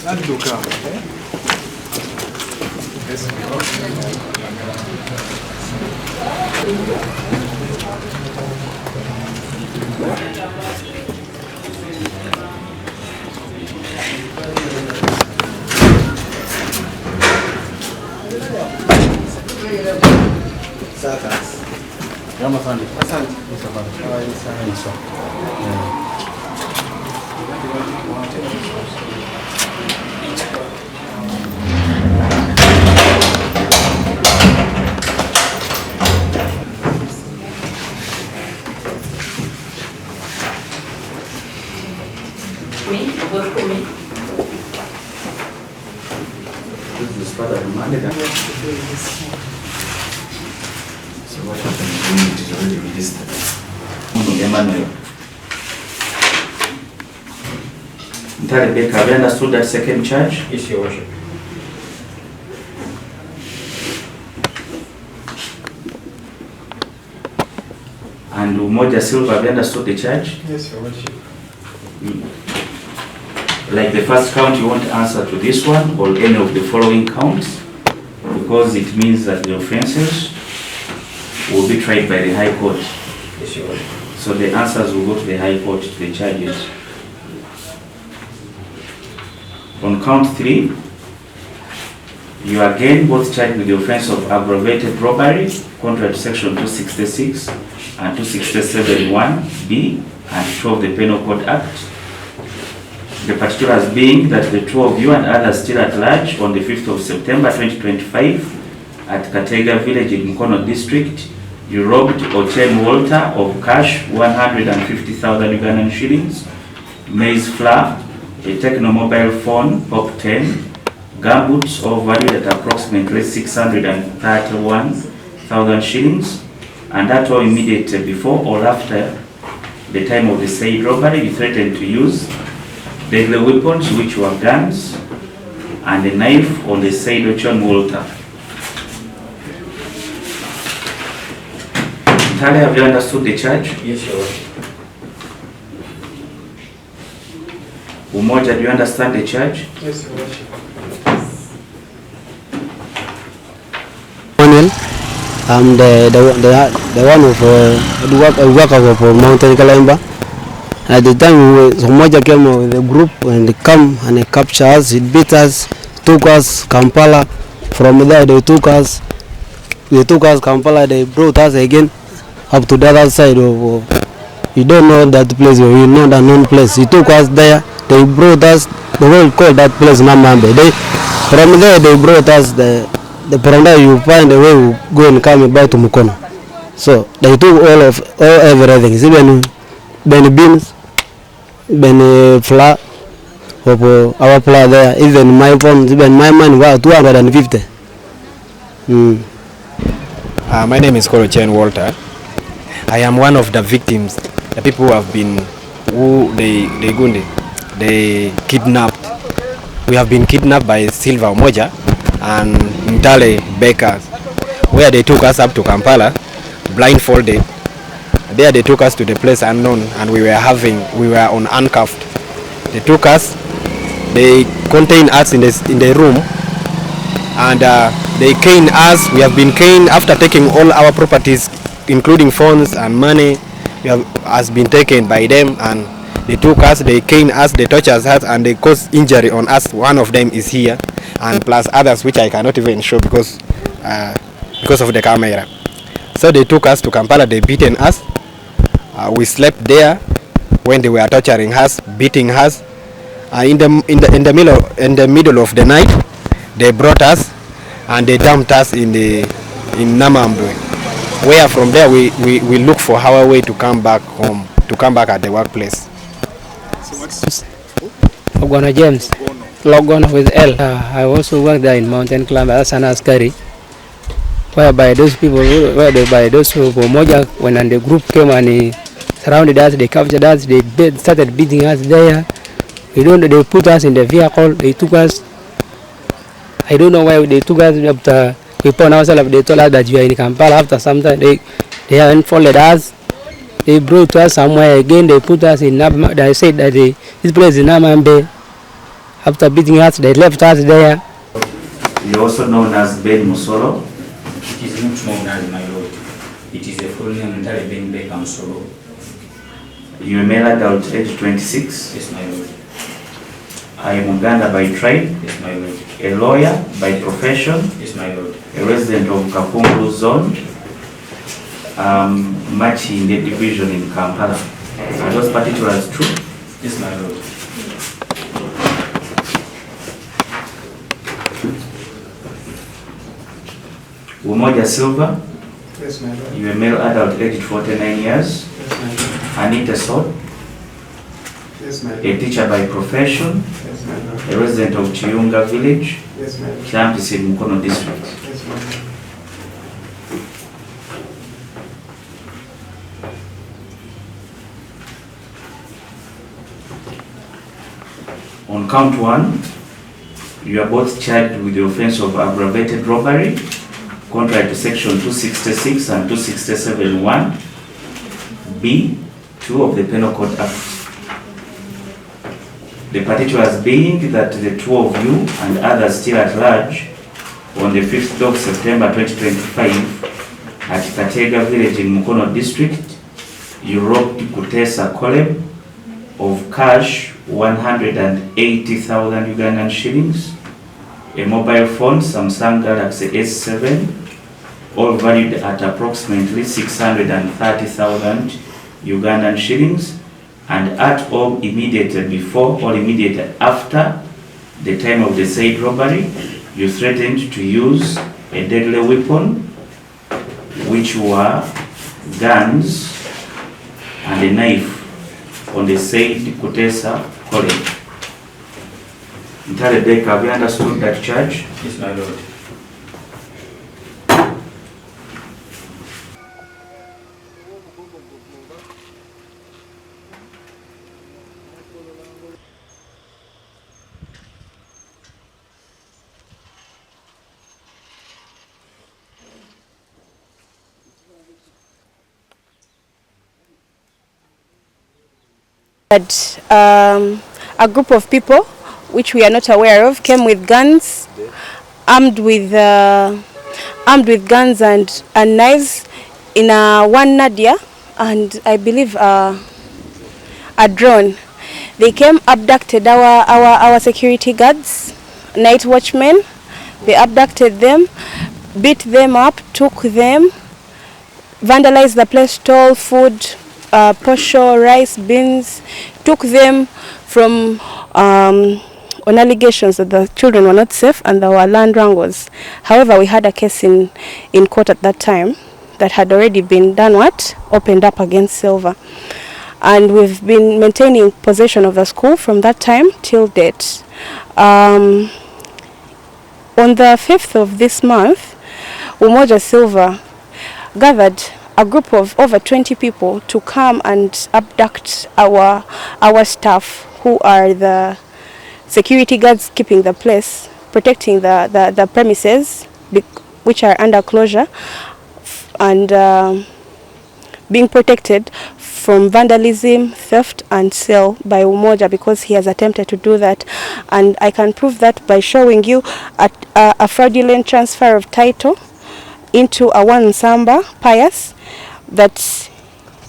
So what happened when it is already registered? Emmanuel. Rebecca, have you understood that second charge? Yes, Your Worship. And Umoja Silva, have you understood the charge? Yes, Your Worship. Like the first count, you won't answer to this one or any of the following counts, because it means that the offenses will be tried by the High Court. Yes, Your Worship. So the answers will go to the High Court, to the charges. On count 3, you are again both charged with the offense of aggravated robbery, contrary to section 266 and 267(1)(b and 2 of the Penal Code Act. The particulars being that the two of you and others still at large on the 5th of September 2025 at Katega Village in Mukono District, you robbed Ochen Walter of cash 150,000 Ugandan shillings, maize flour, a Techno mobile phone, Pop 10, gumboots all valued at approximately 631,000 shillings, and that all immediately before or after the time of the said robbery, you threatened to use deadly weapons, which were guns, and a knife on the said Ochen Walter. Tali, have you understood the charge? Yes, Your Worship. Umoja, do you understand the charge? Yes, Your Worship. I'm the one of the worker of Mountain Kalemba. At the time, Umoja came with the group and they come and they capture us, it beat us, took us Kampala. From there, they took us Kampala, they brought us again up to the other side of, you don't know that place, you know the known place. He took us there, they brought us, the world called that place Namambe. From there, they brought us from there you find a way to go and come back to Mukono. So they took everything, even beans, flour, our flour there, even my phone, even my money was 250. My name is Ochen Walter. I am one of the victims, the people who they kidnapped. We have been kidnapped by Silva Umoja and Mtale Bakers, where they took us up to Kampala, blindfolded. There they took us to the place unknown, and we were on handcuffed. They took us, they contained us in the room, and they caned us. We have been caned after taking all our properties, including phones and money. Has been taken by them, and they took us, they caned us, they tortured us, and they caused injury on us. One of them is here, and plus others which I cannot even show because of the camera. So they took us to Kampala, they beaten us. We slept there when they were torturing us, beating us. In the middle of the night, they brought us and they dumped us in Namambe, where from there we look for our way to come back home, to come back at the workplace. So what's Logono James, Logono with L. I also work there in Mountain Climb as an askari, whereby those people, Moja, when the group came and they surrounded us, they captured us, they started beating us there. They put us in the vehicle, they took us. I don't know why they took us after we found ourselves. They told us that you are in Kampala. After some time, they haven't followed us. They brought us somewhere again. They put us in Namambe. They said that this place is Namambe. After beating us, they left us there. You're also known as Ben Musolo. It is not known as my lord. It is a full name entirely being Beckham Solo. You're a male adult, age 26. Yes, my lord. I am Uganda by tribe, Yes, my lord. a lawyer by profession, Yes, my lord. a resident of Kakungulu zone, much in the division in Kampala. Are those particulars true? Yes, my lord. Umoja Silva, Yes, my lord. you're a male adult, aged 49 years. Yes, my lord. Anita Sod, Yes, my lord. a teacher by profession, Yes, my lord. a resident of Chiunga village, Yes, my lord. campus in Mukono district. Yes, my lord. On count one, you are both charged with the offense of aggravated robbery, contrary to section 266 and 267(1) B(2) of the Penal Code Act. The particulars being that the two of you and others still at large on the 5th of September 2025 at Katega village in Mukono district, you robbed Kutesa Kolem of cash 180,000 Ugandan shillings, a mobile phone Samsung Galaxy S7, all valued at approximately 630,000 Ugandan shillings, and at or immediately before or immediately after the time of the said robbery, you threatened to use a deadly weapon, which were guns and a knife, on the said Kutesa College. Ntale Baker, have you understood that charge? Yes, my lord. A group of people, which we are not aware of, came with guns, armed with guns and knives, in one Nadia and I believe a drone. They came, abducted our security guards, night watchmen. They abducted them, beat them up, took them, vandalized the place, stole food, posho, rice, beans, took them from on allegations that the children were not safe and there were land wrangles. However, we had a case in court at that time that had already been opened up against Silva. And we've been maintaining possession of the school from that time till date. On the 5th of this month, Umoja Silva gathered a group of over 20 people to come and abduct our staff, who are the security guards keeping the place, protecting the premises, which are under closure, and being protected from vandalism, theft and sale by Umoja, because he has attempted to do that. And I can prove that by showing you a fraudulent transfer of title into a one Samba Pius that